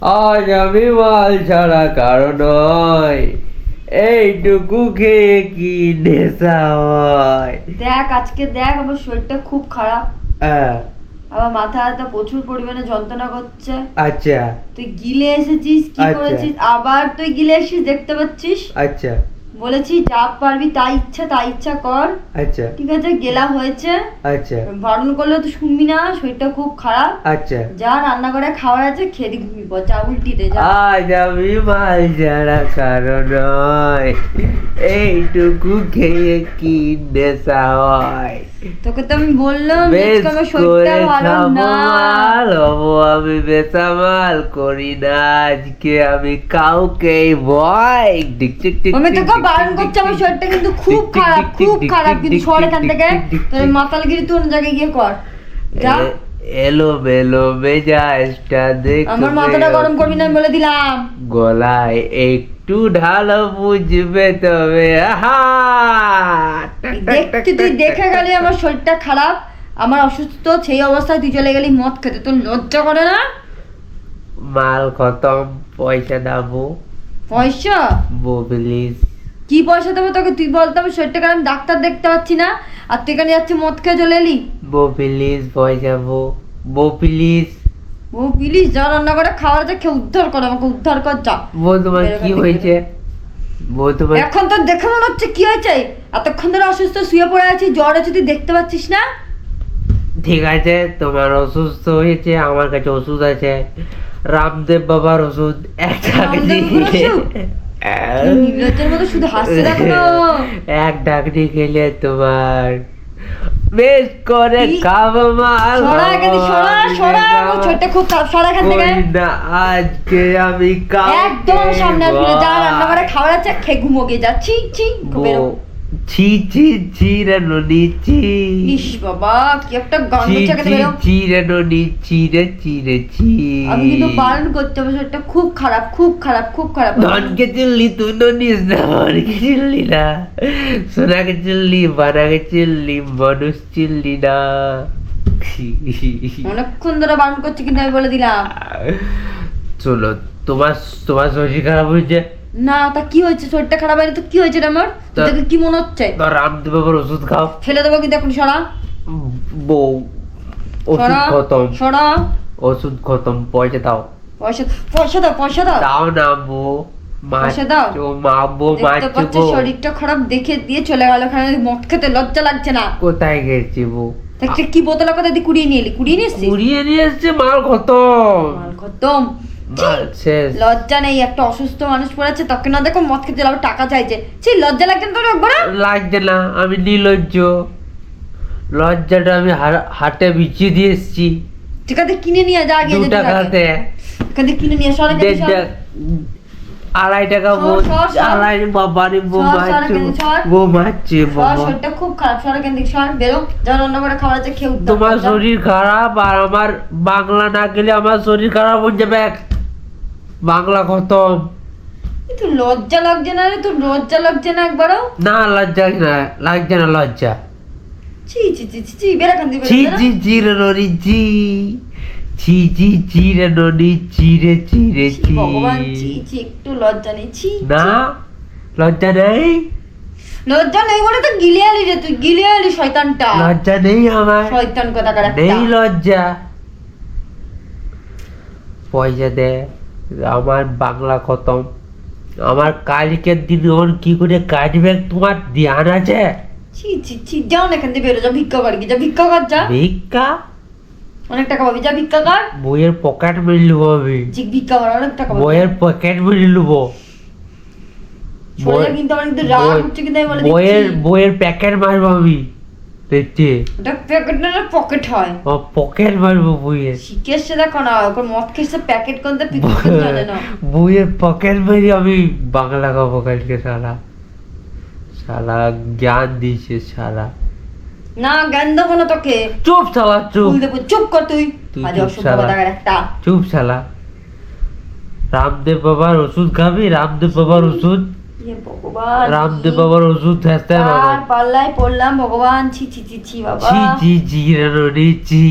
আজ আমি মাল ছাড়া কারো নয়, এইটুকু খেয়ে কি নেশা হয়। দেখ আজকে দেখ আমার শরীরটা খুব খারাপ, হ্যাঁ, আমার মাথা ব্যথা প্রচুর পরিমাণে যন্ত্রণা করছে। আচ্ছা তুই গিলে এসেছিস, কি আচ্ছা। করেছিস? আবার তুই গিলে এসেছিস, দেখতে পাচ্ছিস। আচ্ছা বলেছি যা পারবি তাই ইচ্ছা কর। আচ্ছা ঠিক আছে, গেলা হয়েছে, আচ্ছা বারণ করলে তো শুনবি না, শরীরটা খুব খারাপ। আচ্ছা। যা রান্না করে খাওয়ার আছে খেয়ে দি, ঘুমিয়ে পড়, যা উল্টিতে যা। আজ আমি মাল ছাড়া কারো নয়, এইটুকু খেয়ে কি নেশা হয়। তোকে তো আমি বললাম বেশ আজকে আমার করে শরীরটা ভালো খাবো না। মাল হবো আমি, বেসামাল করি না আজকে আমি কাউকে ভয়। আমি তোকে বারণ করছি, আমার শরীরটা কিন্তু খুব খারাপ, খুব খারাপ। কিন্তু সর এখান থেকে, তোর মাতালগিরি তুই অন্য জায়গায় গিয়ে কর, যা। এলো বেলো মেজাজটা দেখ, আমার মাথাটা গরম করবি না, আমি বলে দিলাম। গলায় একটু ঢালো বুঝবে তবে। দেখতে তুই দেখে গেলি আমার শরীরটা খারাপ, আমার অসুস্থ, সেই অবস্থায় তুই চলে গেলি মদ খেতে, তোর লজ্জা করে না? মাল খতম, পয়সা দাবো পয়সা? বো প্লিজ। কি পয়সা দেবো তোকে? তুই বলতো আমার শরীরটা খারাপ, ডাক্তার দেখতে পাচ্ছি না, আর তুই এখানে যাচ্ছি মদ খেয়ে চলে এলি। বো প্লিজ পয়সা বো প্লিজ। ও প্লিজ, যা রান্না করে খাওয়ার আছে খেয়ে উদ্ধার কর, আমাকে উদ্ধার কর, যা। বো তোমার কি হয়েছে? বো তোমার এখন তো দেখে মনে হচ্ছে কি হয়েছে, এতক্ষণ ধরে অসুস্থ শুয়ে পড়ে আছি, জ্বর আছে, তুই দেখতে পাচ্ছিস না? ঠিক আছে, তোমার অসুস্থ হয়েছে, আমার কাছে ওষুধ আছে, রামদেব বাবার ওষুধ একটা রামদেব বাবার ওষুধ? নির্লজ্জের মতো শুধু হাসছে দেখো না। এক ডাকনি খেলে তোমার বেশ করে খাবো মাল। সরা এখান থেকে, সরা, আমার শরীরটা খুব খারাপ, সরা এখান থেকে। ওই না, আজকে আমি একদম সামনে আসবি না, যা রান্না করে খাবার আছে খেয়ে ঘুমো গিয়ে, যা। ছি ছি, বেরো। ছি ছি ছি রে ননি ছি। ইস বাবা, কি একটা গন্ধ ছি চাকাতে ছি বেরো। ছি রে ননি ছি রে ছি রে ছি। আমি কিন্তু বারণ করতে হবে, শরীরটা খুব খারাপ, খুব খারাপ, খুব খারাপ। ধনকে চিল্লি তুই ননিস না, ধনকে চিল্লি না, সোনাকে চিল্লি, বানাকে চিল্লি, মানুষ চিল্লি না। অনেকক্ষণ ধরে বারণ করছি, কিন্তু আমি বলে দিলাম। চলো, তোমার তোমার শরীর খারাপ হয়েছে না, তা কি হয়েছে? শরীরটা খারাপ হয়নি তো কি হয়েছে রে আমার? তোকে কি মনে হচ্ছে? তো রামদেব বাবার ওষুধ খাও। ফেলে দেবো কিন্তু এখন, সরা বউ, ওষুধ সরা খতম, সরা। ওষুধ খতম, পয়সা দাও। পয়সা পয়সা দাও, পয়সা দাও। দাও না বউ, পয়সা দাও। মারবো দেখতে পাচ্ছ মারবো। শরীরটা খারাপ দেখে দিয়ে চলে গেল, ওখানে মদ খেতে লজ্জা লাগছে না? কোথায় গেছি বউ? দেখতে কি বোতলের কথা দিয়ে কুড়িয়ে নিয়ে এলি, কুড়িয়ে নিয়ে এসছিস? কুড়িয়ে নিয়ে এসছে, মাল খতম, মাল খতম। মাল শেষ। লজ্জা নেই, একটা অসুস্থ মানুষ পড়েছে, তাকে না দেখো মদ খেতে যাবে, টাকা চাইছে। ছি, লজ্জা লাগছে না তোর একবার? লাগছে না, আমি নির্লজ্জ, লজ্জাটা আমি হাটে বিছিয়ে দিয়ে এসছি ঠিক আছে, কিনে নিয়ে যা, গিয়ে 2 টাকাতে। এখান থেকে কিনে নিয়ে সরে গেছে। 2.5 টাকা বউ, আড়াই বাবারে বউ মারছে, বউ মারছে বাবা। শরীরটা খুব খারাপ, সর এখান থেকে, সর বেরো, যা রান্না করে খাওয়া আছে খেয়ে উদ্ধার তোমার কর, যা। শরীর খারাপ, আর আমার বাংলা না গেলে আমার শরীর খারাপ হয়ে যাবে, বাংলা খতম। তোর লজ্জা লাগছে না রে? তোর লজ্জা লাগছে না একবারও? না লজ্জা না, লাগছে না লজ্জা। ছি ছি ছি ছি ছি, বের এখান থেকে, ছি বেরো, ছি ছি রে ননি ছি, ছি ছি ছি রে ননি ছি রে ছি রে ছি, ছি। ভগবান, ছি ছি, একটু লজ্জা নেই? ছি না, লজ্জা নেই, লজ্জা নেই বলে তো গিলে আলি রে, তুই গিলে আলি শয়তানটা। লজ্জা নেই আমার, শয়তান কোথাকার একটা। নেই লজ্জা। পয়সা দে, আমার বাংলা খতম, আমার কালকের দিন ওর কি করে কাটবে তোমার ধ্যান আছে? ছি ছি ছি, যাও না এখান থেকে, বেরো, যা ভিক্ষা কর, যা ভিক্ষা কর, যা। ভিক্ষা? অনেক টাকা পাবি, যা ভিক্ষা কর। বইয়ের পকেট মেরে নেবো আমি, জি, ভিক্ষা কর, অনেক টাকা পাবি। বইয়ের পকেট মেরে নেবো, সরে যা, কিন্তু আমার কিন্তু রাগ হচ্ছে, কিন্তু আমি বলে বইয়ের দিচ্ছি। বইয়ের প্যাকেট মারবো আমি, দেখতে ওটা প্যাকেট না, পকেট হয়। পকেট মারবো বইয়ের, শিখে এসছে দেখো না, ওর মদ খেয়েছে, প্যাকেট কোনটা পিছনে জানে না। বইয়ের পকেট মেরে আমি বাংলা খাবো কালকে। সারা সারা জ্ঞান দিয়েছে সারা। না, জ্ঞান দেবো না তোকে। চুপ শালা চুপ, ফুল দেবো, চুপ কর তুই। তুই আজ চুপ অসভ্য শালা। কোথাকার একটা। চুপ শালা। রামদেব বাবার ওষুধ খাবি? রামদেব বাবার ওষুধ, হে ভগবান, রামদেব বাবার ওষুধ খেতে বাবা। আর পাল্লায় পড়লাম ভগবান, ছি ছি ছি ছি বাবা। ছি ছি ছি রে ননি ছি,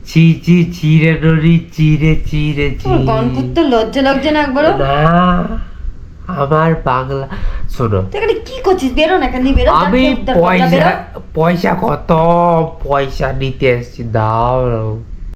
চি চি চিরে ননি চিরে চিরে তোমার গান করতে লজ্জা লাগছে না একবারও? না আমার বাংলা শোনো, তুই এখানে কি করছিস? বেরো না, এখান দিয়ে বেরো। আমি যা খেয়ে উদ্ধার কর, যা বেরো। পয়সা কত পয়সা নিতে এসছি, দাও